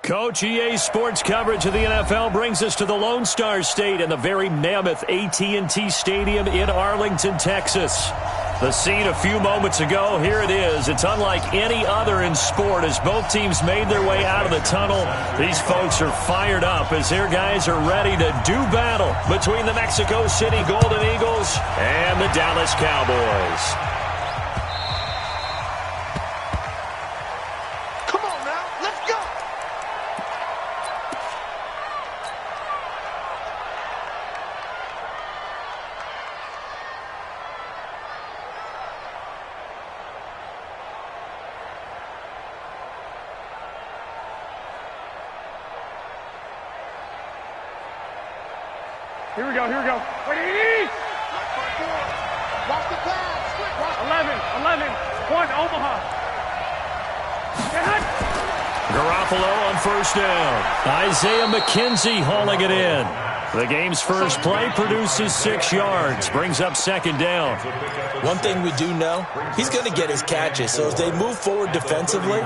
Coach, EA Sports coverage of the NFL brings us to the Lone Star State and the very mammoth AT&T Stadium in Arlington, Texas. The scene a few moments ago, here it is. It's unlike any other in sport as both teams made their way out of the tunnel. These folks are fired up as their guys are ready to do battle between the Mexico City Golden Eagles and the Dallas Cowboys. Here we go. Wait! Watch the pass. 11, 1, Omaha. Garoppolo on first down. Isaiah McKenzie hauling it in. The game's first play produces 6 yards, brings up second down. One thing we do know, he's going to get his catches. So as they move forward defensively,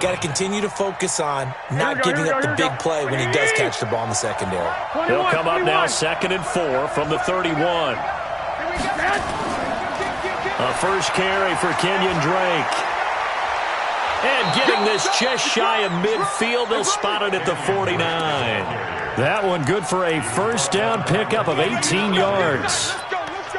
got to continue to focus on not giving up the big play when he does catch the ball in the secondary. They'll come up now 2nd and 4 from the 31. A first carry for Kenyon Drake. And getting this just shy of midfield, they'll spot it at the 49. That one good for a first down pickup of 18 yards.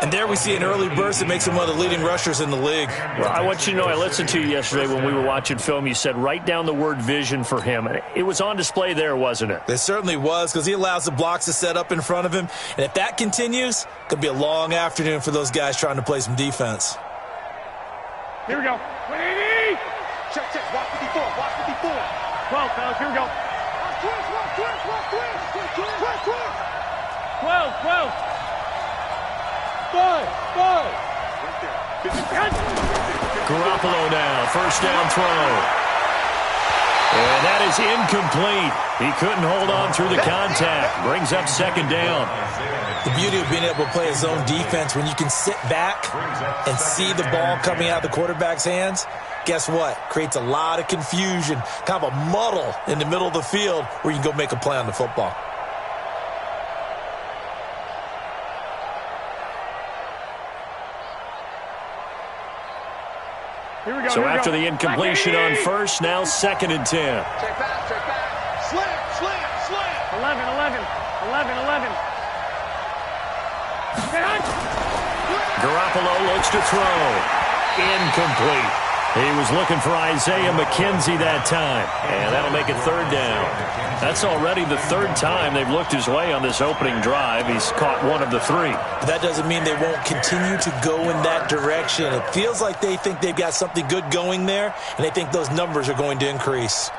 And there we see an early burst that makes him one of the leading rushers in the league. Well, I want you to know, I listened to you yesterday when we were watching film. You said write down the word vision for him. It was on display there, wasn't it? It certainly was, because he allows the blocks to set up in front of him. And if that continues, it could be a long afternoon for those guys trying to play some defense. Here we go. 180. Check. Watch 54. 12, fellas. Here we go. Twelve. 5. Garoppolo now, first down throw. And that is incomplete. He couldn't hold on through the contact. Brings up second down. The beauty of being able to play his own defense, when you can sit back and see the ball coming out of the quarterback's hands, guess what? Creates a lot of confusion, kind of a muddle in the middle of the field where you can go make a play on the football. So after the incompletion on first, now 2nd and 10. Check back. Slant. 11. Garoppolo looks to throw. Incomplete. He was looking for Isaiah McKenzie that time. And that'll make it 3rd down. That's already the 3rd time they've looked his way on this opening drive. He's caught 1 of the 3. But that doesn't mean they won't continue to go in that direction. It feels like they think they've got something good going there, and they think those numbers are going to increase.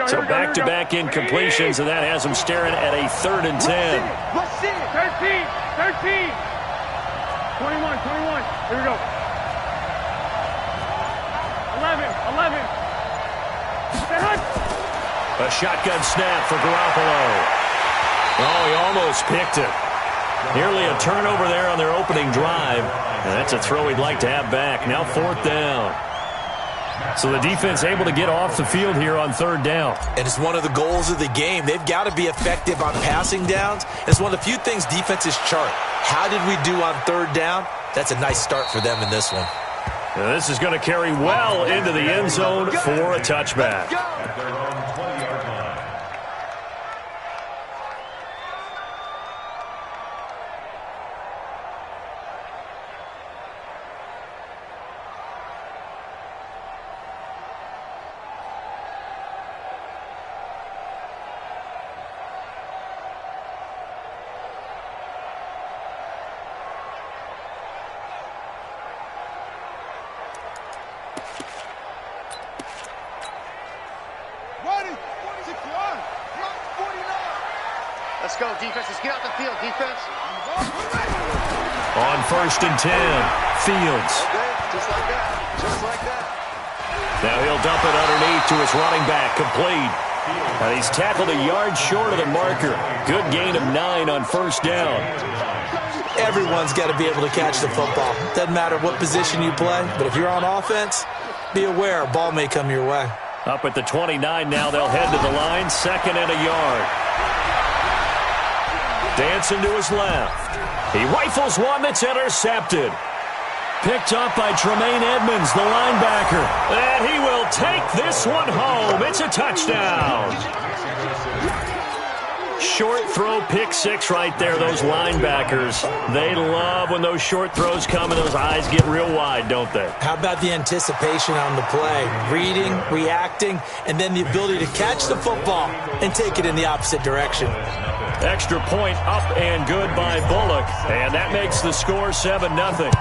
So back-to-back incompletions, and that has him staring at a 3rd and 10. Let's see it. 13. 21. Here we go. 11. A shotgun snap for Garoppolo. Oh, he almost picked it. Nearly a turnover there on their opening drive. And that's a throw he'd like to have back. Now 4th down. So the defense able to get off the field here on 3rd down. And it's one of the goals of the game. They've got to be effective on passing downs. It's one of the few things defenses chart. How did we do on 3rd down? That's a nice start for them in this one. Now this is going to carry well into the end zone for a touchback. Let's go, defense. Let's get out the field, defense. On 1st and 10, Fields. Okay, just like that. Now he'll dump it underneath to his running back, complete. And he's tackled a yard short of the marker. Good gain of 9 on 1st down. Everyone's got to be able to catch the football. Doesn't matter what position you play, but if you're on offense, be aware a ball may come your way. Up at the 29 now, they'll head to the line, 2nd and a yard. Dancing to his left. He rifles one that's intercepted. Picked up by Tremaine Edmonds, the linebacker. And he will take this one home. It's a touchdown. Short throw, pick six right there, those linebackers. They love when those short throws come and those eyes get real wide, don't they? How about the anticipation on the play? Reading, reacting, and then the ability to catch the football and take it in the opposite direction. Extra point up and good by Bullock. And that makes the score 7-0.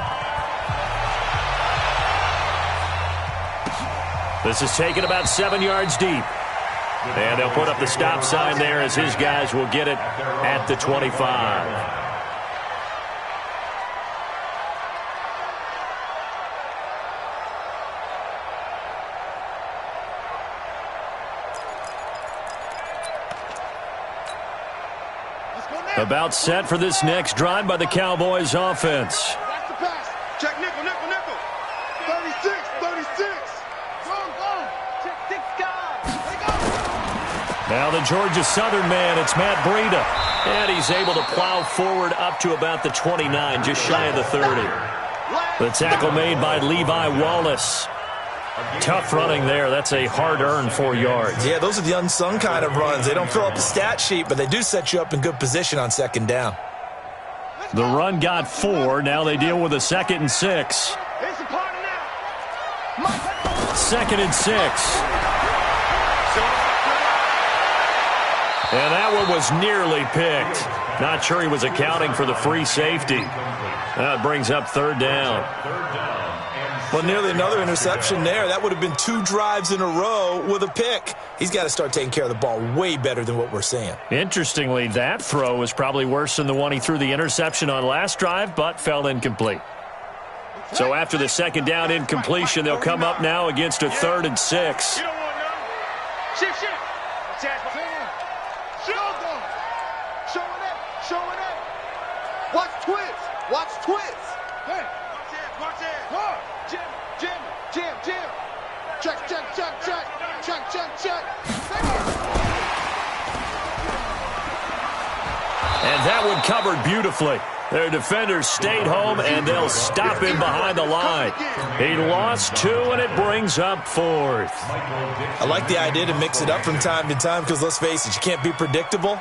This is taken about 7 yards deep. And they'll put up the stop sign there as his guys will get it at the 25. About set for this next drive by the Cowboys offense. Back to pass. Check nickel, nickel, nickel. 36, 36. Go, go. Check 6 guys. There you go. Now the Georgia Southern man, it's Matt Breida. And he's able to plow forward up to about the 29, just shy of the 30. The tackle made by Levi Wallace. Tough running there. That's a hard-earned 4 yards. Yeah, those are the unsung kind of runs. They don't fill up the stat sheet, but they do set you up in good position on 2nd down. The run got 4. Now they deal with a 2nd and 6. 2nd and 6. And that one was nearly picked. Not sure he was accounting for the free safety. That brings up 3rd down. Well, nearly another interception there. That would have been 2 drives in a row with a pick. He's got to start taking care of the ball way better than what we're seeing. Interestingly, that throw was probably worse than the one he threw the interception on last drive, but fell incomplete. So after the 2nd down incompletion, they'll come up now against a 3rd and 6. You don't want none. Shift, shift. Show it up. Show it up. Watch twist. Watch twist. Hey. Watch it. Jim, Jim, Jim, Jim. Check, check, check, check. Check, check, check. And that one covered beautifully. Their defenders stayed home, and they'll stop him behind the line. He lost 2, and it brings up 4th. I like the idea to mix it up from time to time because, let's face it, you can't be predictable.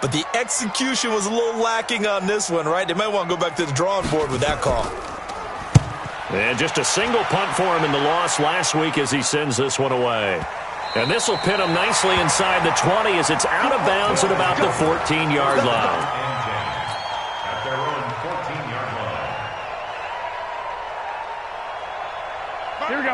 But the execution was a little lacking on this one, right? They might want to go back to the drawing board with that call. And just a single punt for him in the loss last week as he sends this one away. And this will pin him nicely inside the 20 as it's out of bounds at about the 14-yard line.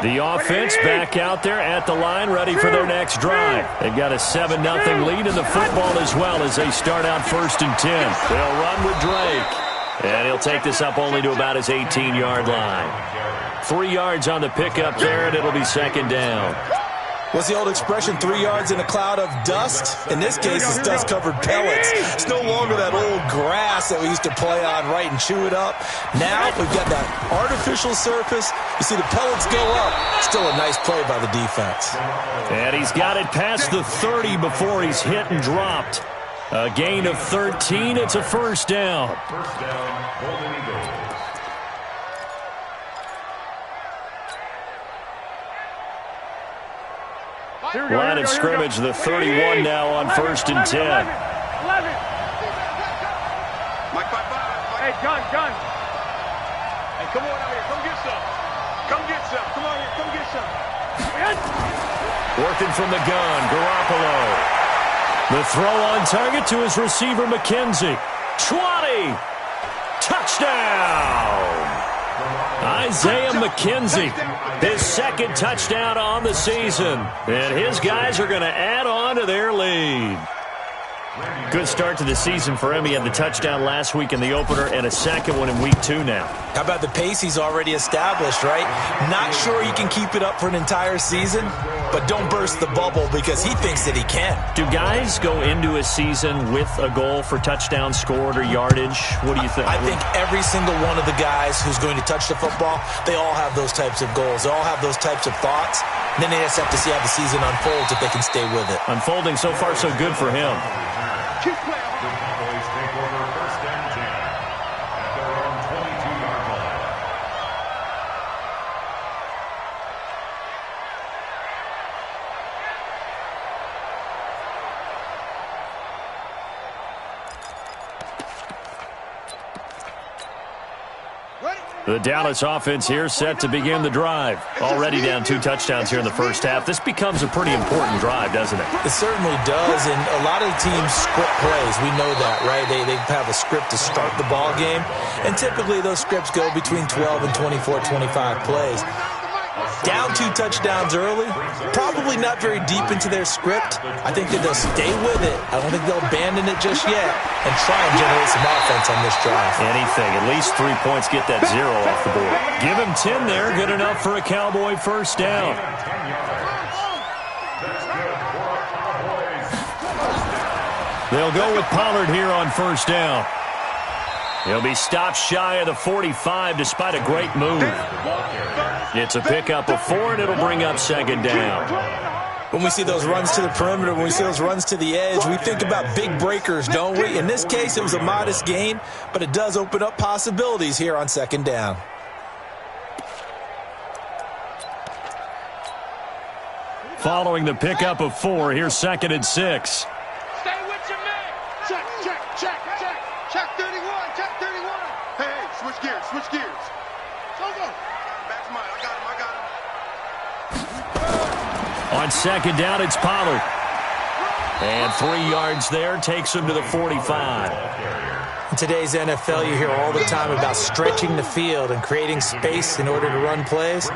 The offense back out there at the line, ready for their next drive. They've got a 7-0 lead in the football as well as they start out 1st and 10. They'll run with Drake. And he'll take this up only to about his 18-yard line. 3 yards on the pickup there, and it'll be 2nd down. What's the old expression, 3 yards in a cloud of dust? In this case, it's dust-covered pellets. It's no longer that old grass that we used to play on, right, and chew it up. Now we've got that artificial surface. You see the pellets go up. Still a nice play by the defense. And he's got it past the 30 before he's hit and dropped. A gain of 13. It's a 1st down. Line of scrimmage, the 31 now on 1st and 10. 11. Hey, gun. Hey, come on out here. Come get some. Come get some. Come on here. Come get some. Working from the gun, Garoppolo. The throw on target to his receiver, McKenzie. 20. Touchdown. Isaiah McKenzie, his 2nd touchdown on the season. And his guys are going to add on to their lead. Good start to the season for him. He had the touchdown last week in the opener and a second one in week 2 now. How about the pace he's already established, right? Not sure he can keep it up for an entire season, but don't burst the bubble because he thinks that he can. Do guys go into a season with a goal for touchdown scored or yardage? What do you think? I think every single one of the guys who's going to touch the football, they all have those types of goals. They all have those types of thoughts. And then they just have to see how the season unfolds if they can stay with it. Unfolding so far so good for him. Keep playing. The Cowboys take over 1st and 10 at their own 22-yard line. The Dallas offense here set to begin the drive. Already down 2 touchdowns here in the first half. This becomes a pretty important drive, doesn't it? It certainly does, and a lot of the teams script plays. We know that, right? They have a script to start the ball game, and typically those scripts go between 12 and 24, 25 plays. Down 2 touchdowns early, probably not very deep into their script. I think that they'll stay with it. I don't think they'll abandon it just yet and try and generate some offense on this drive. Anything. At least 3 points, get that 0 off the board. Give him 10 there. Good enough for a Cowboy first down. They'll go with Pollard here on first down. He'll be stopped shy of the 45 despite a great move. It's a pickup of 4, and it'll bring up second down. When we see those runs to the perimeter, when we see those runs to the edge, we think about big breakers, don't we? In this case, it was a modest gain, but it does open up possibilities here on second down. Following the pickup of 4, here's 2nd and 6. Stay with your man. Check, check, check, check. Check 31, check 31. Hey, switch gears, switch gears. Go. Back to mine. I got him. On second down, it's Pollard. And 3 yards there takes him to the 45. In today's NFL, you hear all the time about stretching the field and creating space in order to run plays.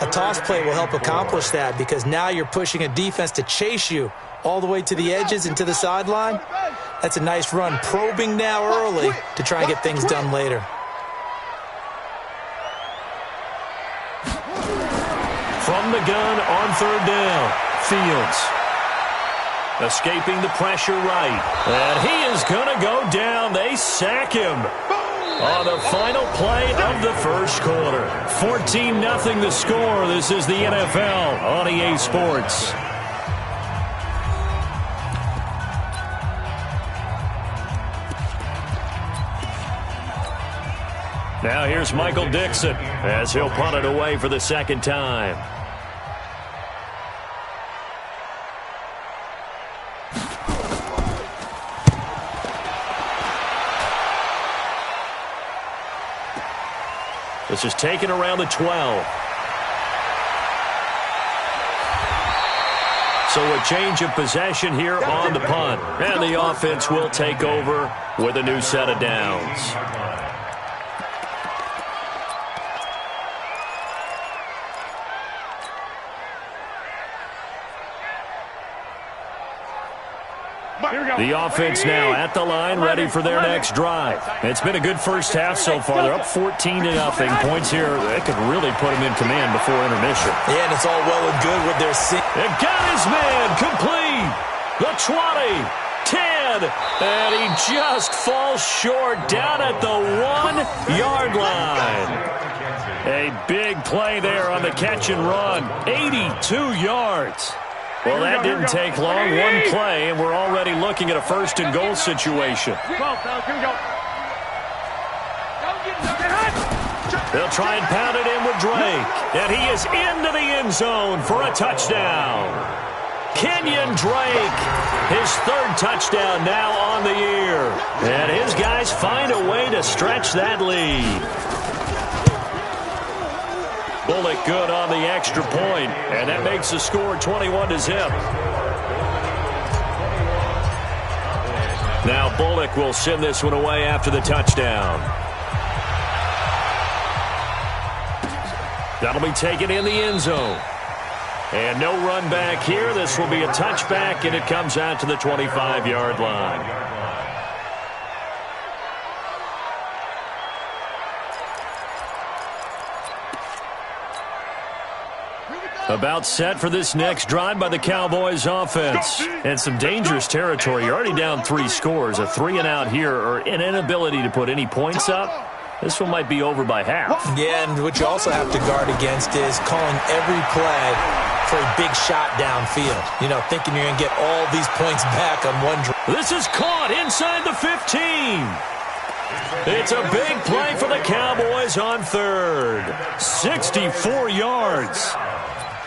A toss play will help accomplish that because now you're pushing a defense to chase you all the way to the edges and to the sideline. That's a nice run, probing now early to try and get things done later. From the gun on third down, Fields. Escaping the pressure right. And he is going to go down. They sack him on the final play of the first quarter. 14-0 the score. This is the NFL on EA Sports. Now here's Michael Dixon as he'll punt it away for the second time. This is taken around the 12. So a change of possession here on the punt. And the offense will take over with a new set of downs. The offense now at the line, ready for their next drive. It's been a good first half so far. They're up 14-0. Points here, that could really put them in command before intermission. Yeah, and it's all well and good with their... They've got his man complete. The 20, 10, and he just falls short down at the 1-yard line. A big play there on the catch and run. 82 yards. Well, that didn't take long. One play, and we're already looking at a first-and-goal situation. They'll try and pound it in with Drake. And he is into the end zone for a touchdown. Kenyon Drake, his 3rd touchdown now on the year. And his guys find a way to stretch that lead. Bullock good on the extra point, and that makes the score 21-0. Now Bullock will send this one away after the touchdown. That'll be taken in the end zone. And no run back here. This will be a touchback, and it comes out to the 25-yard line. About set for this next drive by the Cowboys offense. And some dangerous territory. You're already down 3 scores. A 3-and-out here or an inability to put any points up. This one might be over by half. Yeah, and what you also have to guard against is calling every play for a big shot downfield. You know, thinking you're going to get all these points back on one drive. This is caught inside the 15. It's a big play for the Cowboys on third. 64 yards.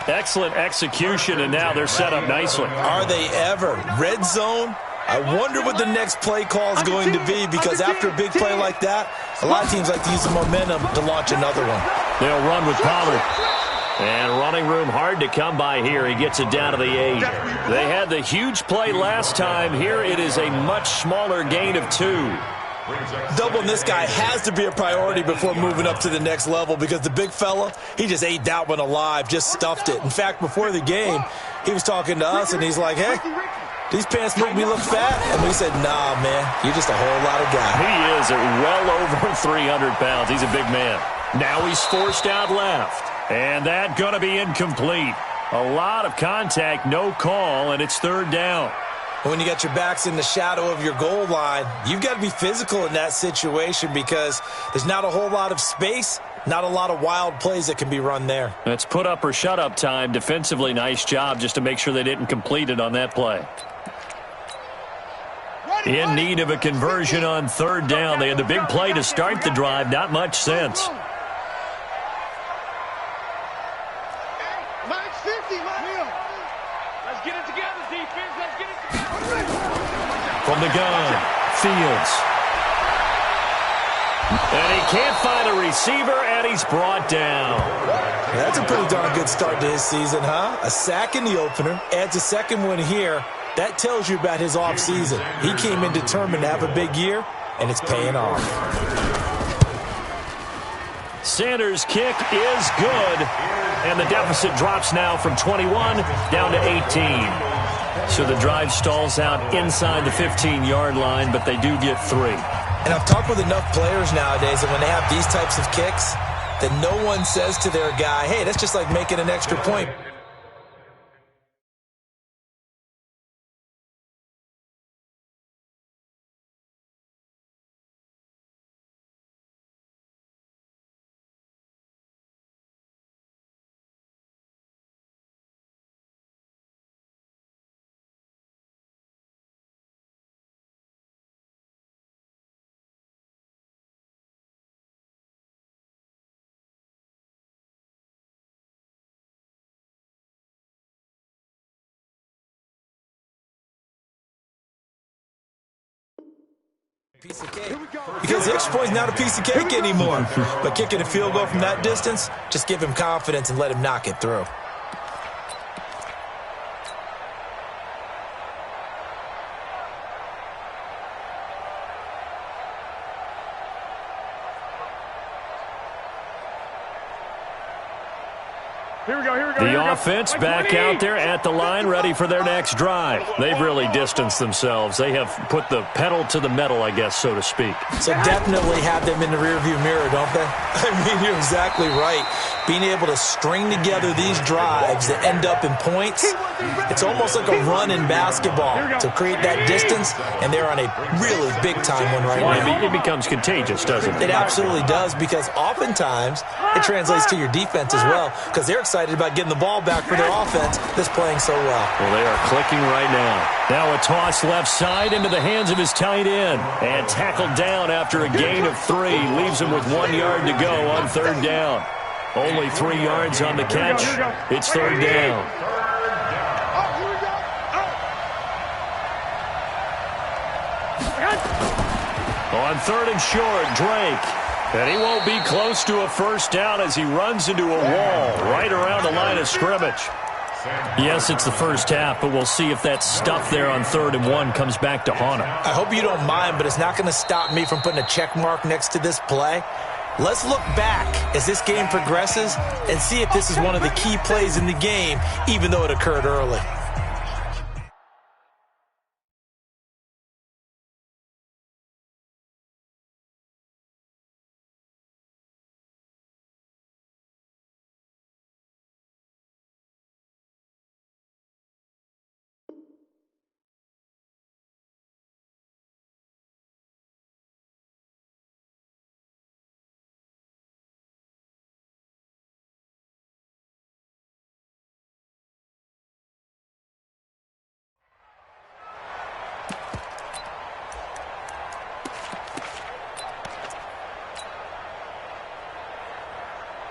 Excellent execution, and now they're set up nicely. Are they ever? Red zone? I wonder what the next play call is going to be, because after a big play like that, a lot of teams like to use the momentum to launch another one. They'll run with Pollard. And running room hard to come by here. He gets it down to the 8. They had the huge play last time. Here it is a much smaller gain of 2. Doubling this guy has to be a priority before moving up to the next level, because the big fella, he just ate that one alive, just stuffed it. In fact, before the game, he was talking to us, and he's like, hey, these pants make me look fat. And we said, nah, man, you're just a whole lot of guy. He is at well over 300 pounds. He's a big man. Now he's forced out left. And that going to be incomplete. A lot of contact, no call, and it's third down. When you got your backs in the shadow of your goal line, you've got to be physical in that situation, because there's not a whole lot of space, not a lot of wild plays that can be run there. That's put up or shut up time. Defensively, nice job just to make sure they didn't complete it on that play. In need of a conversion on third down. They had the big play to start the drive. Not much sense. From the gun, Fields. And he can't find a receiver, and he's brought down. That's a pretty darn good start to his season, huh? A sack in the opener, adds a second one here. That tells you about his offseason. He came in determined to have a big year, and it's paying off. Sanders' kick is good, and the deficit drops now from 21 down to 18. So the drive stalls out inside the 15-yard line, but they do get 3. And I've talked with enough players nowadays that when they have these types of kicks, that no one says to their guy, hey, that's just like making an extra point. Piece of cake. Because the extra point is not a piece of cake anymore. But kicking a field goal from that distance, just give him confidence and let him knock it through. The offense back out there at the line, ready for their next drive. They've really distanced themselves. They have put the pedal to the metal, I guess, so to speak. So definitely have them in the rearview mirror, don't they? I mean, you're exactly right. Being able to string together these drives that end up in points, it's almost like a run in basketball to create that distance, and they're on a really big-time one right now. It becomes contagious, doesn't it? It absolutely does, because oftentimes it translates to your defense as well, because they're excited about getting the ball back for their offense that's playing so well. Well, they are clicking right now. Now a toss left side into the hands of his tight end. And tackled down after a gain of 3. Leaves him with 1 yard to go on third down. Only 3 yards on the catch. It's third down. On third and short, Drake. And he won't be close to a first down as he runs into a wall right around the line of scrimmage. Yes, it's the first half, but we'll see if that stuff there on 3rd and 1 comes back to haunt him. I hope you don't mind, but it's not going to stop me from putting a check mark next to this play. Let's look back as this game progresses and see if this is one of the key plays in the game, even though it occurred early.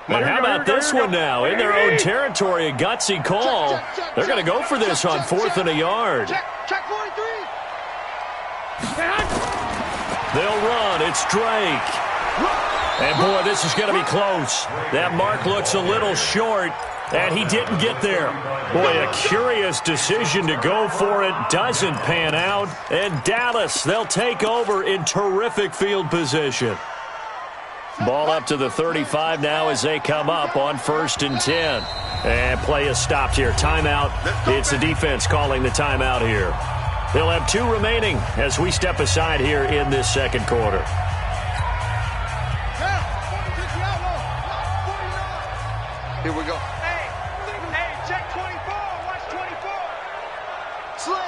And how about this one now? In their own territory, a gutsy call. They're going to go for this on 4th and a yard. Check 43. They'll run. It's Drake. And, boy, this is going to be close. That mark looks a little short, and he didn't get there. Boy, a curious decision to go for it. Doesn't pan out. And Dallas, they'll take over in terrific field position. Ball up to the 35 now as they come up on 1st and 10. And play is stopped here. Timeout. It's the defense calling the timeout here. They'll have 2 remaining as we step aside here in this second quarter. Here we go. Hey, check 24. Watch 24. Slams.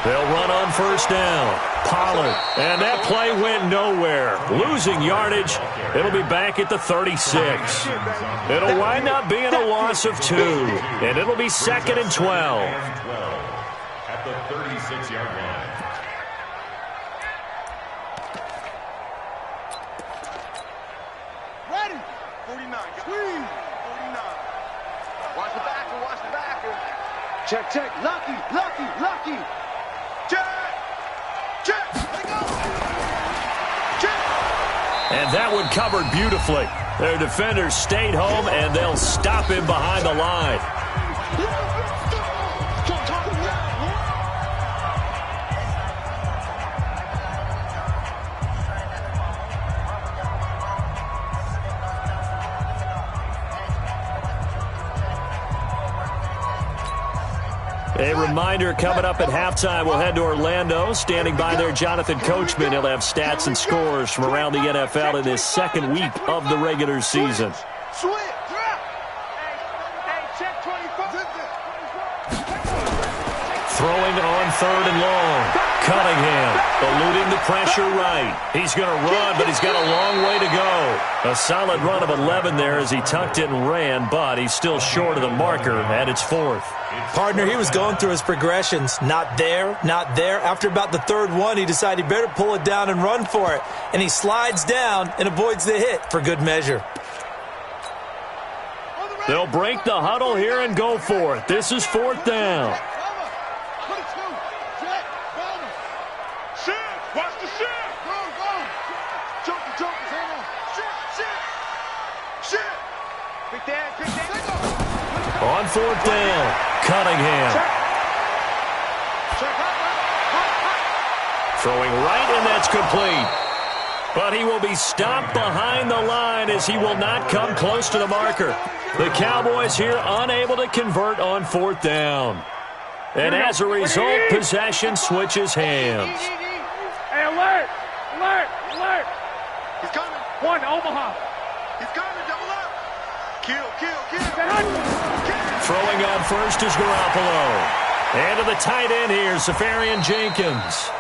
They'll run on 1st down. Pollard. And that play went nowhere. Losing yardage. It'll be back at the 36. It'll wind up being a loss of 2. And it'll be 2nd and 12. At the 36-yard line. Ready. 49. Squeeze. 49. Watch the backer. Watch the backer. Check. Lucky. Check. Let go. Check. And that one covered beautifully. Their defenders stayed home, and they'll stop him behind the line. A reminder, coming up at halftime, we'll head to Orlando. Standing by there, Jonathan Coachman. He'll have stats and scores from around the NFL in this second week of the regular season. Switch. Hey, check 24. Throwing on 3rd and long. Cunningham eluding the pressure right. He's going to run, but he's got a long way to go. A solid run of 11 there as he tucked it and ran, but he's still short of the marker, and it's 4th. Partner, he was going through his progressions. Not there. After about the 3rd one, he decided he better pull it down and run for it. And he slides down and avoids the hit for good measure. They'll break the huddle here and go for it. This is 4th down. Watch the shift. Go. Joker. Shift. Quick down. On 4th down, Cunningham. Throwing right, and that's complete. But he will be stopped behind the line as he will not come close to the marker. The Cowboys here unable to convert on 4th down. And as a result, possession switches hands. Hey, alert! He's coming. One, Omaha. He's coming. Double up. Kill. Throwing on 1st is Garoppolo. And to the tight end here, Safarian Jenkins.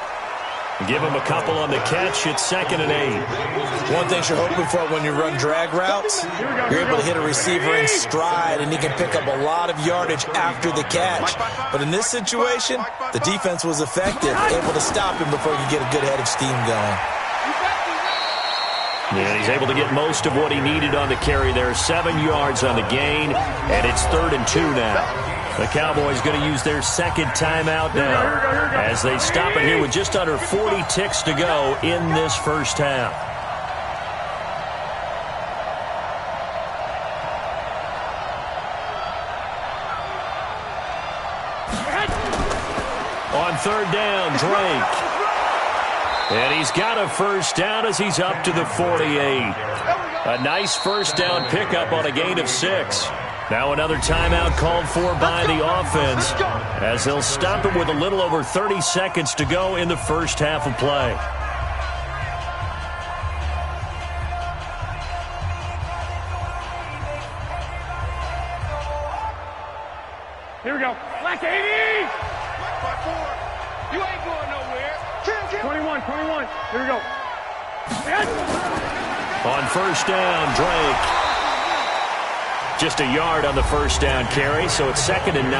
Give him a couple on the catch. It's 2nd and 8. One thing you're hoping for when you run drag routes, you're able to hit a receiver in stride, and he can pick up a lot of yardage after the catch. But in this situation, the defense was effective, able to stop him before you get a good head of steam going. Yeah, he's able to get most of what he needed on the carry there. 7 yards on the gain, and it's 3rd and 2 now. The Cowboys going to use their 2nd timeout now as they stop it here with just under 40 ticks to go in this first half. On 3rd down, Drake. And he's got a first down as he's up to the 48. A nice first down pickup on a gain of 6. Now another timeout called for by the offense as they'll stop it with a little over 30 seconds to go in the first half of play. Here we go. Black 80! You ain't going nowhere. 21. Here we go. On first down, Drake. Just a yard on the first down carry, so it's 2nd and 9.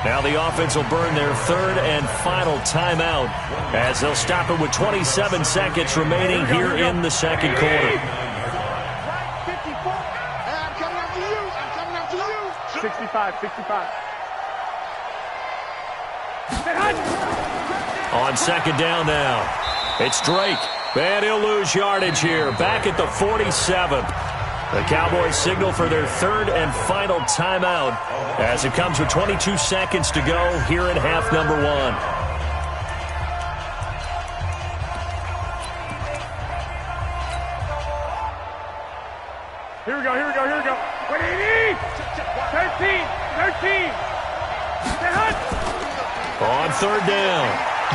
Now the offense will burn their third and final timeout as they'll stop it with 27 seconds remaining here in the second quarter. 54. I'm coming after you. 65. On second down now, it's Drake. And he'll lose yardage here, back at the 47th. The Cowboys signal for their third and final timeout as it comes with 22 seconds to go here in half number 1. Here we go. 180! 13! On third down,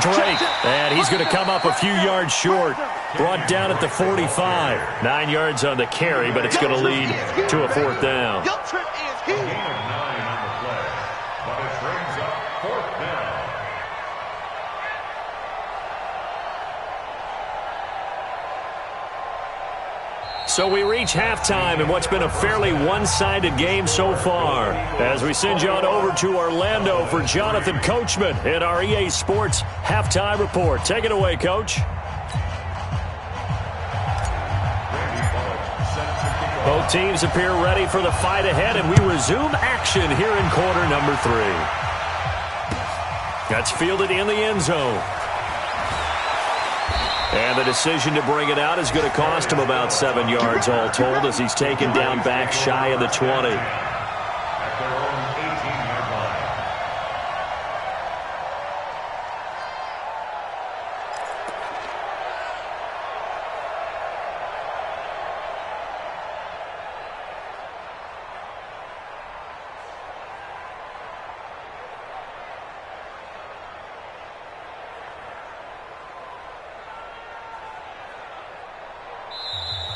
Drake, and he's going to come up a few yards short. Brought down at the 45. 9 yards on the carry, but it's going to lead to a 4th down. Your trip is here. A gain of 9 on the play, but it brings up 4th down. So we reach halftime in what's been a fairly one-sided game so far. As we send you on over to Orlando for Jonathan Coachman in our EA Sports Halftime Report. Take it away, Coach. Both teams appear ready for the fight ahead, and we resume action here in quarter number 3. That's fielded in the end zone. And the decision to bring it out is going to cost him about 7 yards all told as he's taken down back shy of the 20. At their own 18-yard line.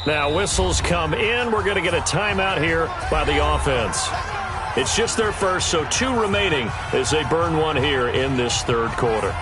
Now whistles come in. We're going to get a timeout here by the offense. It's just their first, so 2 remaining as they burn one here in this third quarter.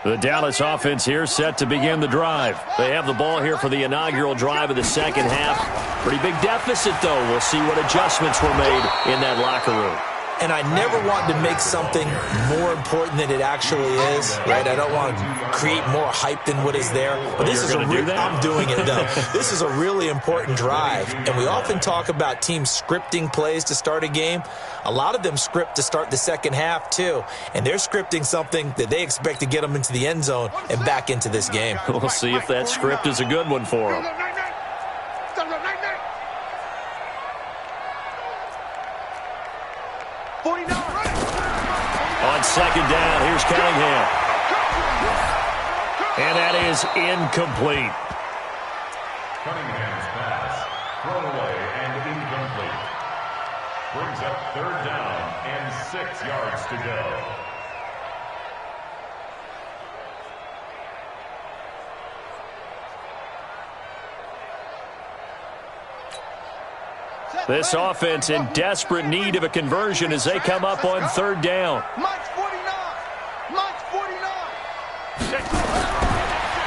The Dallas offense here set to begin the drive. They have the ball here for the inaugural drive of the second half. Pretty big deficit, though. We'll see what adjustments were made in that locker room. And I never want to make something more important than it actually is, right? I don't want to create more hype than what is there. But this is I'm doing it, though. This is a really important drive. And we often talk about teams scripting plays to start a game. A lot of them script to start the second half, too. And they're scripting something that they expect to get them into the end zone and back into this game. We'll see if that script is a good one for them. On second down, here's Cunningham. And that is incomplete. Cunningham's pass, thrown away and incomplete. Brings up third down and 6 yards to go. This offense in desperate need of a conversion as they come up on third down. Mike's 49. Mike's 49.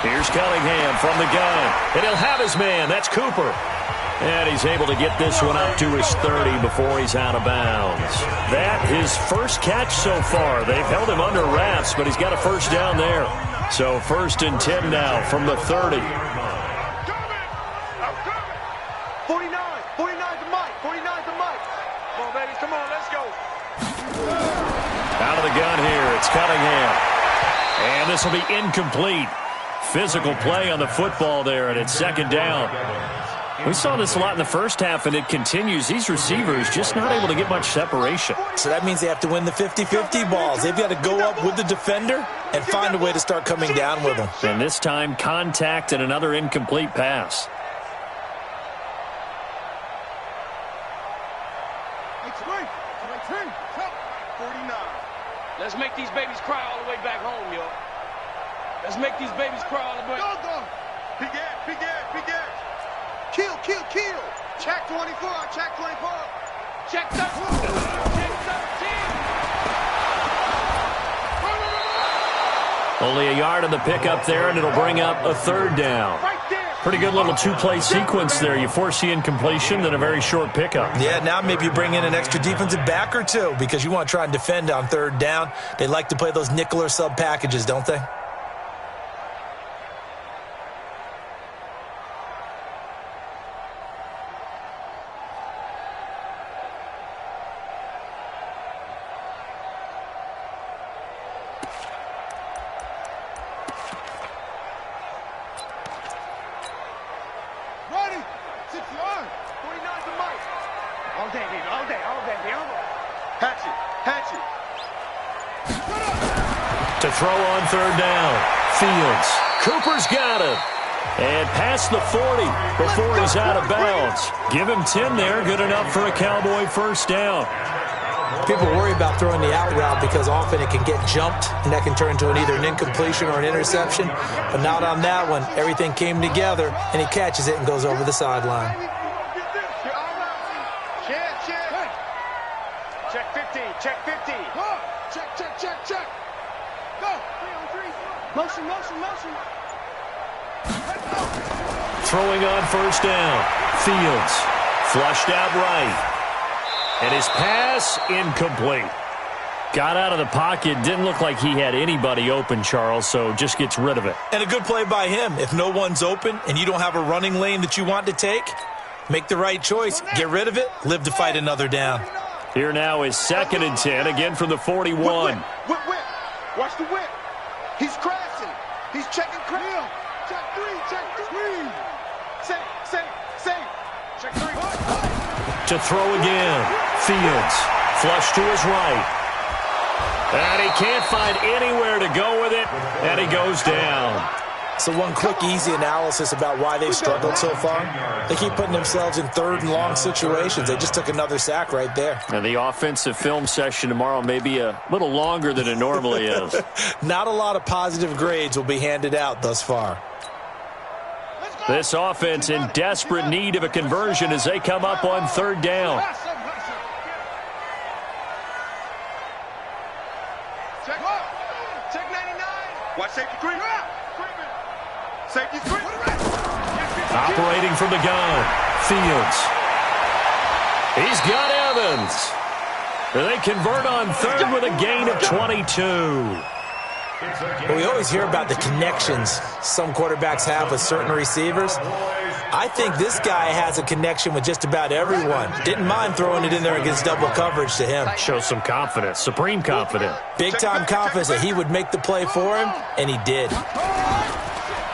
Here's Cunningham from the gun. And he'll have his man. That's Cooper. And he's able to get this one up to his 30 before he's out of bounds. That his first catch so far. They've held him under wraps, but he's got a first down there. So 1st and 10 now from the 30. 49 to Mike. 49 to Mike. Come on, baby. Come on, let's go. Out of the gun here, it's Cunningham. And this will be incomplete. Physical play on the football there, and it's 2nd down. We saw this a lot in the first half, and it continues. These receivers just not able to get much separation. So that means they have to win the 50-50 balls. They've got to go up with the defender and find a way to start coming down with them. And this time, contact and another incomplete pass. Let's make these babies cry all the way back home, yo. Let's make these babies cry all the way. Big ass. Kill. Check 24. Check 24. Check 13. Check 13. Only a yard on the pickup there, and it'll bring up a 3rd down. Pretty good little 2-play sequence there. You force the incompletion, then a very short pickup. Yeah, now maybe you bring in an extra defensive back or two because you want to try and defend on 3rd down. They like to play those nickel or sub packages, don't they? To throw on 3rd down. Fields. Cooper's got him. And past the 40 before he's out of bounds. Give him 10 there. Good enough for a Cowboy first down. People worry about throwing the out route because often it can get jumped, and that can turn into either an incompletion or an interception. But not on that one. Everything came together, and he catches it and goes over the sideline. Check 50. Check 50. Check. Go. 3 on 3. Motion. Throwing on 1st down. Fields. Flushed out right. And his pass incomplete. Got out of the pocket. Didn't look like he had anybody open, Charles, so just gets rid of it. And a good play by him. If no one's open and you don't have a running lane that you want to take, make the right choice. Get rid of it. Live to fight another down. Here now is 2nd and 10, again from the 41. Whip. Watch the whip. He's crashing. He's checking crail. Check 3. Save. Check 3. To throw again. Fields. Flush to his right. And he can't find anywhere to go with it. And he goes down. So one quick, easy analysis about why they've struggled so far. They keep putting themselves in 3rd and long situations. They just took another sack right there. And the offensive film session tomorrow may be a little longer than it normally is. Not a lot of positive grades will be handed out thus far. This offense in desperate need of a conversion as they come up on 3rd down. Check 99. Watch safety 3. Safety 3. Operating from the gun. Fields. He's got Evans. And they convert on 3rd with a gain of 22. Well, we always hear about the connections some quarterbacks have with certain receivers. I think this guy has a connection with just about everyone. Didn't mind throwing it in there against double coverage to him. Shows some confidence, supreme confidence. Big-time confidence that he would make the play for him, and he did.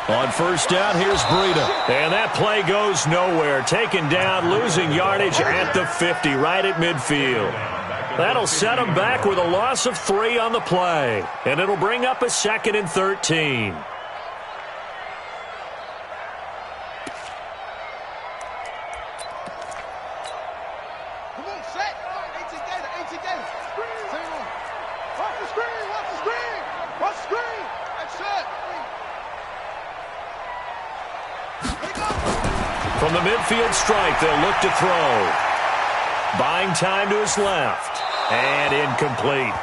On 1st down, here's Breida. And that play goes nowhere. Taken down, losing yardage at the 50, right at midfield. That'll set him back with a loss of 3 on the play. And it'll bring up a 2nd and 13. Come on, set. 18 Gator. Watch the screen. Watch the screen. That's it. From the midfield stripe, they'll look to throw. Buying time to his left. And incomplete.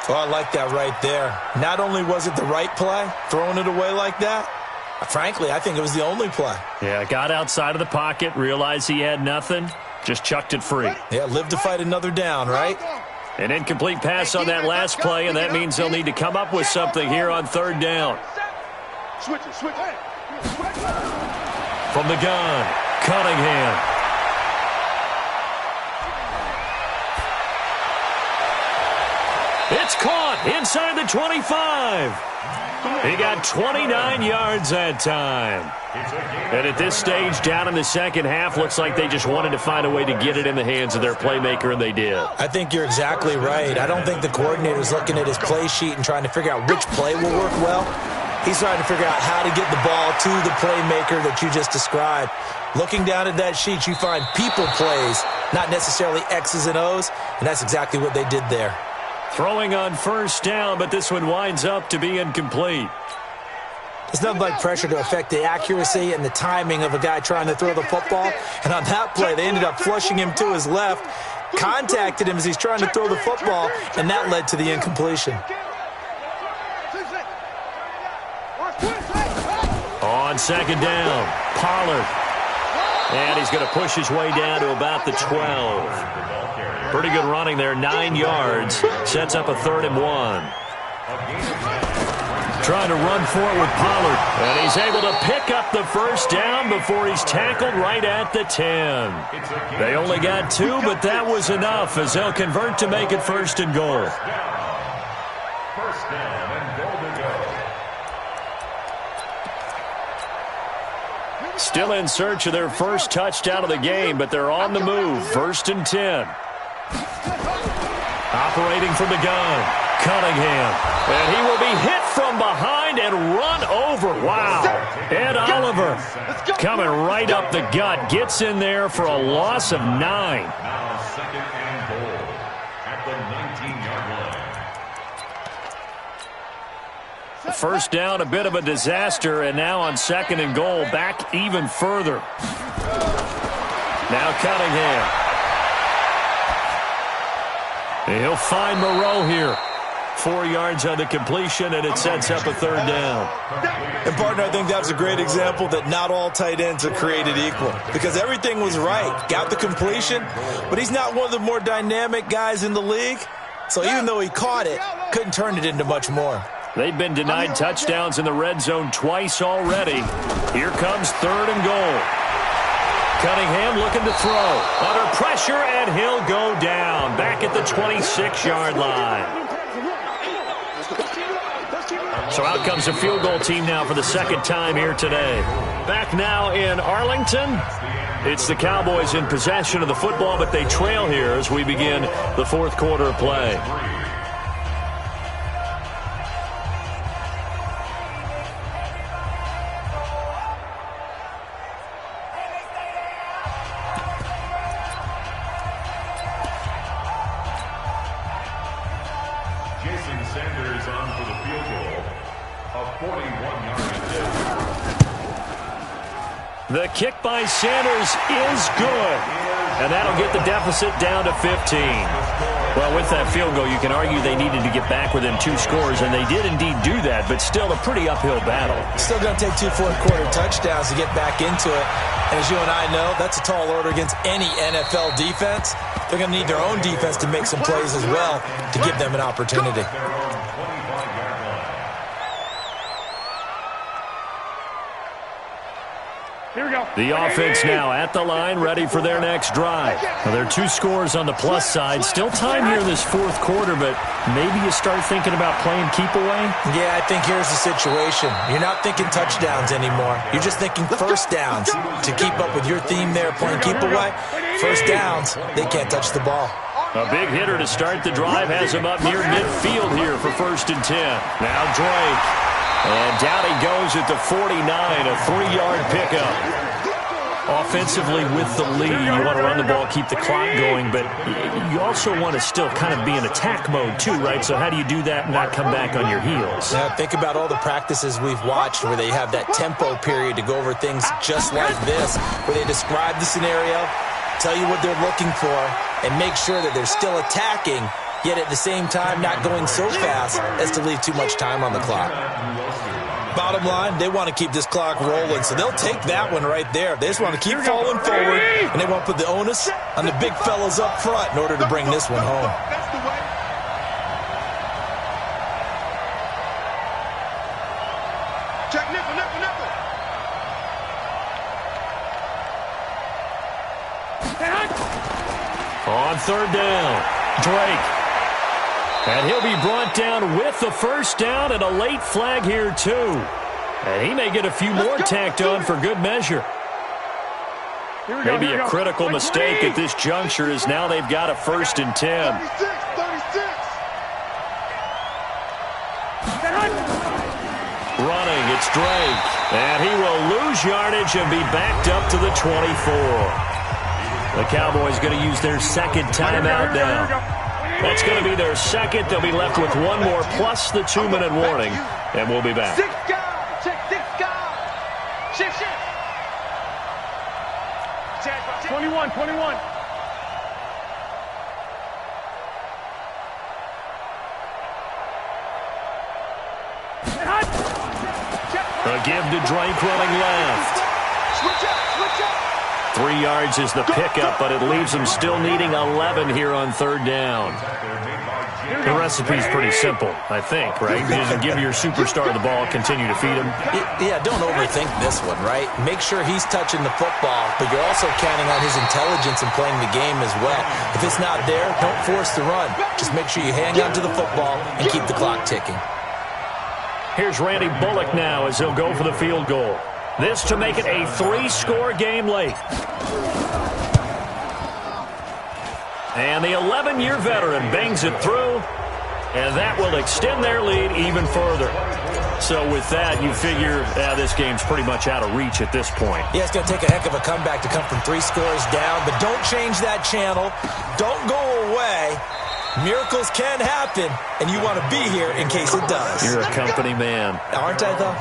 Oh, I like that right there. Not only was it the right play, throwing it away like that, Frankly, I think it was the only play. Yeah, got outside of the pocket, realized he had nothing, just chucked it free. Yeah, live to fight another down, right? An incomplete pass on that last play, and that means they'll need to come up with something here on third down. Switch it, switch it. From the gun, Cunningham. It's caught inside the 25. He got 29 yards that time. And at this stage, down in the second half, looks like they just wanted to find a way to get it in the hands of their playmaker, and they did. I think you're exactly right. I don't think the coordinator's looking at his play sheet and trying to figure out which play will work well. He's trying to figure out how to get the ball to the playmaker that you just described. Looking down at that sheet, you find people plays, not necessarily X's and O's, and that's exactly what they did there. Throwing on first down, but this one winds up to be incomplete. There's nothing like pressure to affect the accuracy and the timing of a guy trying to throw the football. And on that play, they ended up flushing him to his left, contacted him as he's trying to throw the football, and that led to the incompletion. On second down, Pollard. And he's going to push his way down to about the 12. Pretty good running there, 9 yards. Sets up a 3rd and 1. Trying to run for it with Pollard. And he's able to pick up the first down before he's tackled right at the 10. They only got 2, but that was enough as they'll convert to make it 1st and goal. First down and goal to go. Still in search of their first touchdown of the game, but they're on the move. 1st and 10. Operating from the gun, Cunningham. And he will be hit from behind and run over. Wow. Ed Oliver coming right up the gut. Gets in there for a loss of 9. Now 2nd and goal at the 19-yard line. First down, a bit of a disaster, and now on 2nd and goal, back even further. Now Cunningham. He'll find Moreau here. 4 yards on the completion, and it sets up a 3rd down. And, partner, I think that was a great example that not all tight ends are created equal because everything was right. Got the completion, but he's not one of the more dynamic guys in the league. So even though he caught it, couldn't turn it into much more. They've been denied touchdowns in the red zone twice already. Here comes 3rd and goal. Cunningham looking to throw. Under pressure, and he'll go down. Back at the 26-yard line. So out comes the field goal team now for the 2nd time here today. Back now in Arlington. It's the Cowboys in possession of the football, but they trail here as we begin the 4th quarter of play. The kick by Sanders is good, and that'll get the deficit down to 15. Well, with that field goal, you can argue they needed to get back within 2 scores, and they did indeed do that, but still a pretty uphill battle. Still going to take 2 fourth-quarter touchdowns to get back into it. And as you and I know, that's a tall order against any NFL defense. They're going to need their own defense to make some plays as well to give them an opportunity. Here we go. The offense now at the line, ready for their next drive. Now, there are 2 scores on the plus side. Still time here in this 4th quarter, but maybe you start thinking about playing keep away? Yeah, I think here's the situation. You're not thinking touchdowns anymore. You're just thinking first downs. To keep up with your theme there, playing keep away, first downs, they can't touch the ball. A big hitter to start the drive has him up near midfield here for 1st and 10. Now Drake. And down he goes at the 49, a 3-yard pickup. Offensively with the lead, you want to run the ball, keep the clock going, but you also want to still kind of be in attack mode too, right? So how do you do that and not come back on your heels? Now, think about all the practices we've watched where they have that tempo period to go over things just like this, where they describe the scenario, tell you what they're looking for, and make sure that they're still attacking, yet at the same time not going so fast as to leave too much time on the clock. Bottom line, they want to keep this clock rolling, so they'll take that one right there. They just want to keep falling forward, and they want to put the onus on the big fellas up front in order to bring this one home. That's the way. Check nipple, nipple, nipple. On third down, Drake. And he'll be brought down with the first down and a late flag here, too. And he may get a few more tacked on for good measure. Maybe a critical mistake at this juncture is now they've got a 1st and 10. 36, 36. Running, it's Drake. And he will lose yardage and be backed up to the 24. The Cowboys going to use their second timeout now. That's going to be their second. They'll be left with one more plus the 2-minute warning. And we'll be back. 6 guys. Check 6 guys. Shift, shift. 21, 21. A give to Drake running left. Switch up, switch up. 3 yards is the pickup, but it leaves them still needing 11 here on third down. The recipe's pretty simple, I think, right? You just give your superstar the ball, continue to feed him. Yeah, don't overthink this one, right? Make sure he's touching the football, but you're also counting on his intelligence in playing the game as well. If it's not there, don't force the run. Just make sure you hang on to the football and keep the clock ticking. Here's Randy Bullock now as he'll go for the field goal. This to make it a 3-score game late. And the 11-year veteran bangs it through, and that will extend their lead even further. So with that, you figure this game's pretty much out of reach at this point. Yeah, it's going to take a heck of a comeback to come from 3 scores down, but don't change that channel. Don't go away. Miracles can happen, and you want to be here in case it does. You're a company man. Aren't I, though?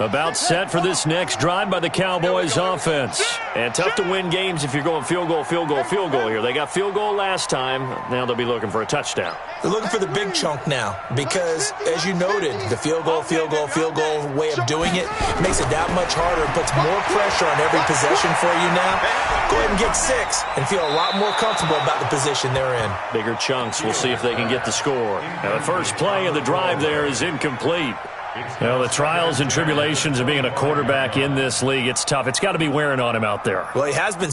About set for this next drive by the Cowboys offense. And tough to win games if you're going field goal, field goal, field goal here. They got field goal last time. Now they'll be looking for a touchdown. They're looking for the big chunk now because, as you noted, the field goal way of doing it makes it that much harder and puts more pressure on every possession for you now. Go ahead and get 6 and feel a lot more comfortable about the position they're in. Bigger chunks. We'll see if they can get the score. Now, the first play of the drive there is incomplete. Well, the trials and tribulations of being a quarterback in this league, it's tough. It's got to be wearing on him out there. Well, he has been.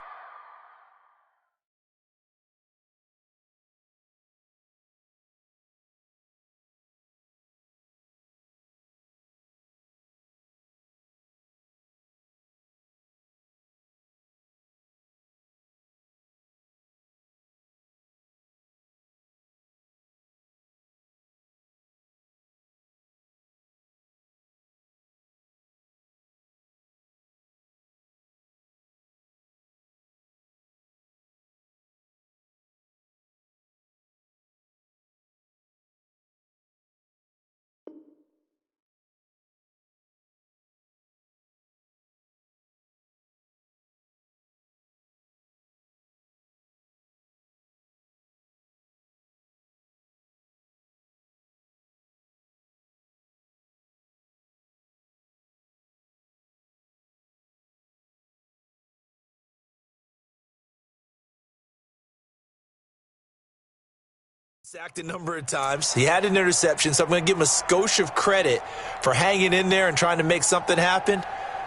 Sacked a number of times. He had an interception, so I'm going to give him a skosh of credit for hanging in there and trying to make something happen,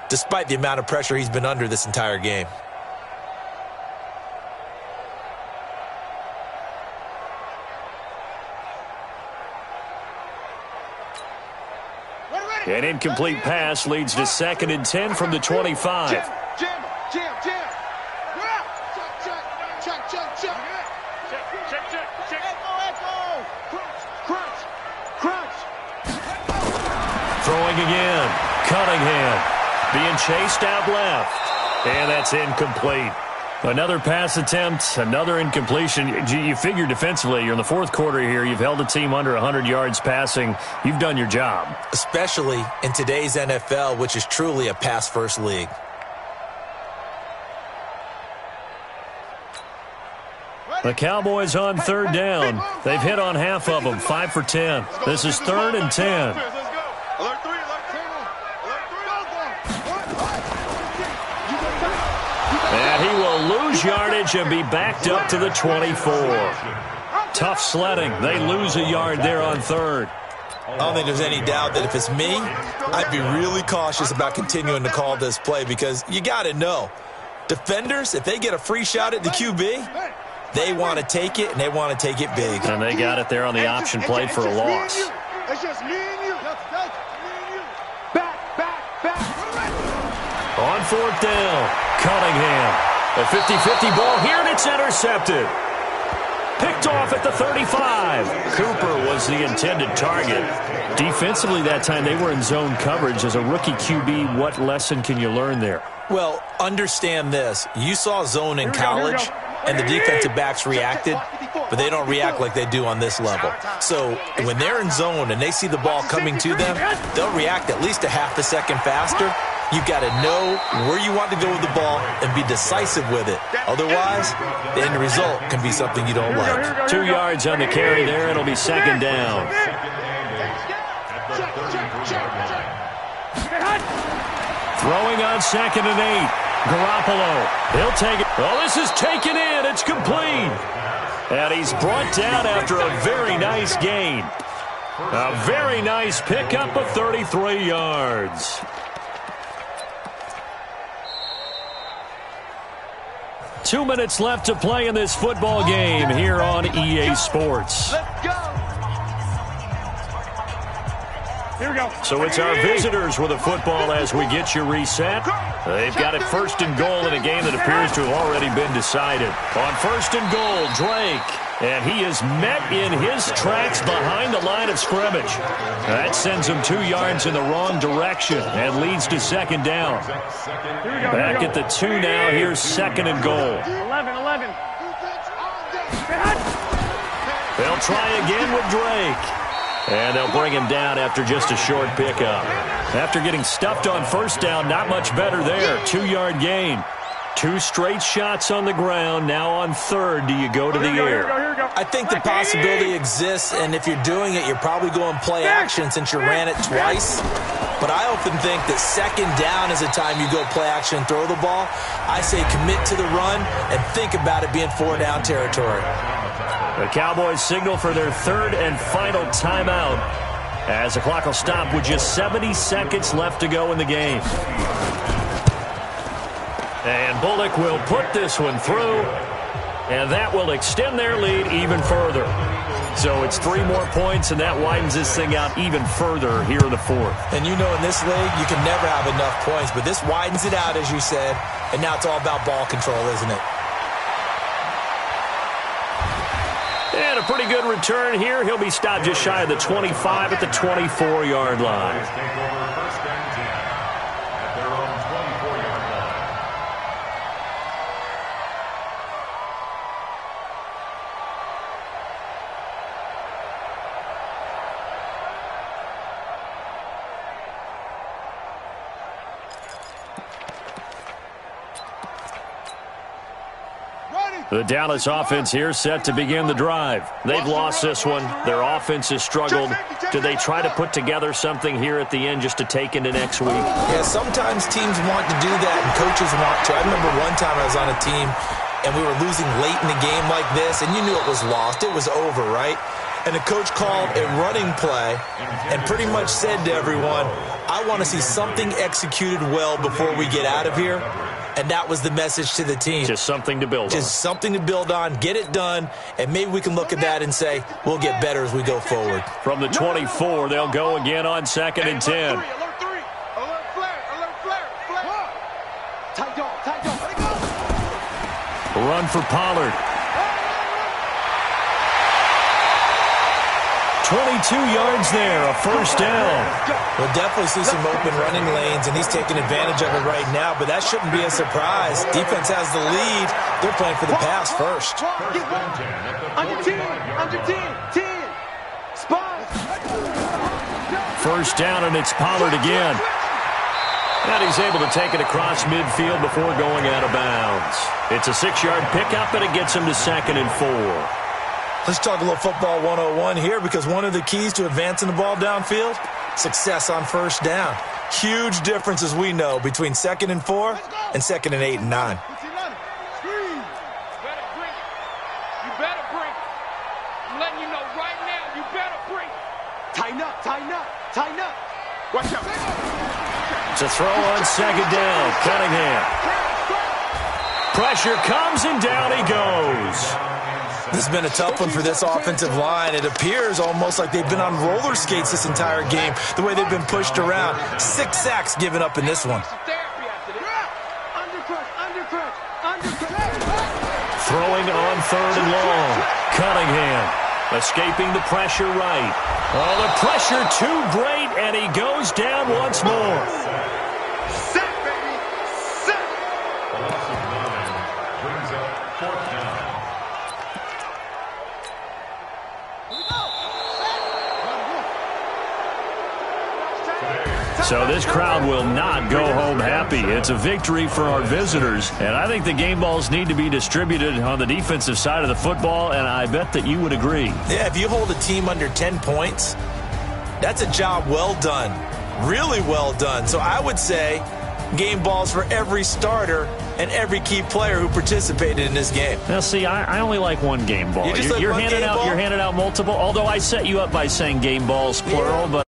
despite the amount of pressure he's been under this entire game. An incomplete pass leads to 2nd and 10 from the 25. Jam, jam, jam. Throwing again. Cunningham being chased out left. And that's incomplete. Another pass attempt, another incompletion. You figure defensively, you're in the 4th quarter here. You've held a team under 100 yards passing. You've done your job. Especially in today's NFL, which is truly a pass-first league. The Cowboys on third down. They've hit on half of them, 5 for 10. This is 3rd and 10. And he will lose yardage and be backed up to the 24. Tough sledding. They lose a yard there on third. I don't think there's any doubt that if it's me, I'd be really cautious about continuing to call this play because you got to know, defenders, if they get a free shot at the QB, they want to take it, and they want to take it big. And they got it there on the option play for a loss. It's just me and you. That's me and you. Back. On 4th down, Cunningham. A 50-50 ball here, and it's intercepted. Picked off at the 35. Cooper was the intended target. Defensively that time, they were in zone coverage. As a rookie QB, what lesson can you learn there? Well, understand this. You saw zone in college, and the defensive backs reacted, but they don't react like they do on this level. So when they're in zone and they see the ball coming to them, they'll react at least a half a second faster. You've got to know where you want to go with the ball and be decisive with it. Otherwise, the end result can be something you don't like. 2 yards on the carry there. It'll be 2nd down. Throwing on 2nd and 8. Garoppolo. He'll take it. Oh, this is taken in. It's complete. And he's brought down after a very nice gain. A very nice pickup of 33 yards. Two minutes left to play in this football game here on EA Sports. Let's go. Here we go. So it's our visitors with a football as we get you reset. They've got it 1st and goal in a game that appears to have already been decided. On 1st and goal, Drake. And he is met in his tracks behind the line of scrimmage. That sends him 2 yards in the wrong direction and leads to 2nd down. Back at the 2 now. Here's 2nd and goal. 11. They'll try again with Drake. And they'll bring him down after just a short pickup. After getting stuffed on 1st down, not much better there. 2-yard gain. 2 straight shots on the ground. Now on 3rd, do you go to the air? I think the possibility exists, and if you're doing it, you're probably going play action since you ran it twice. But I often think that 2nd down is the time you go play action and throw the ball. I say commit to the run and think about it being 4-down territory. The Cowboys signal for their 3rd and final timeout as the clock will stop with just 70 seconds left to go in the game. And Bullock will put this one through, and that will extend their lead even further. So it's 3 more points, and that widens this thing out even further here in the 4th. And you know in this league, you can never have enough points, but this widens it out, as you said, and now it's all about ball control, isn't it? And a pretty good return here. He'll be stopped just shy of the 25 at the 24-yard line. The Dallas offense here set to begin the drive. They've lost this one. Their offense has struggled. Do they try to put together something here at the end just to take into next week? Yeah, sometimes teams want to do that and coaches want to. I remember one time I was on a team and we were losing late in the game like this, and you knew it was lost. It was over, right? And the coach called a running play and pretty much said to everyone, I want to see something executed well before we get out of here. And that was the message to the team. Just something to build on. Just something to build on, get it done, and maybe we can look at that and say, we'll get better as we go forward. From the 24, they'll go again on 2nd and 10. Alert flare, flare. Tight dog, let it go. Run for Pollard. 22 yards there, a 1st down. We'll definitely see some open running lanes, and he's taking advantage of it right now, but that shouldn't be a surprise. Defense has the lead. They're playing for the pass first. Under 10. Spot. 1st down, and it's Pollard again. And he's able to take it across midfield before going out of bounds. It's a 6-yard pickup, and it gets him to 2nd and 4. Let's talk a little football 101 here, because one of the keys to advancing the ball downfield, success on first down. Huge difference, as we know, between 2nd and 4 and 2nd and 8 and 9. You better bring it. I'm letting you know right now, you better bring it. Tighten up, tighten up, tighten up. Watch out. It's a throw on 2nd down. Cunningham. Pressure comes, and down he goes. This has been a tough one for this offensive line. It appears almost like they've been on roller skates this entire game, the way they've been pushed around. 6 sacks given up in this one. Throwing on 3rd and long. Cunningham escaping the pressure right. Oh, the pressure too great, and he goes down once more. Set, baby. Set. A loss of 9 brings up 4th down. So this crowd will not go home happy. It's a victory for our visitors, and I think the game balls need to be distributed on the defensive side of the football, and I bet that you would agree. Yeah, if you hold a team under 10 points, that's a job well done, really well done. So I would say game balls for every starter and every key player who participated in this game. Now, see, I only like one game ball. You're handing out multiple, although I set you up by saying game balls, plural, but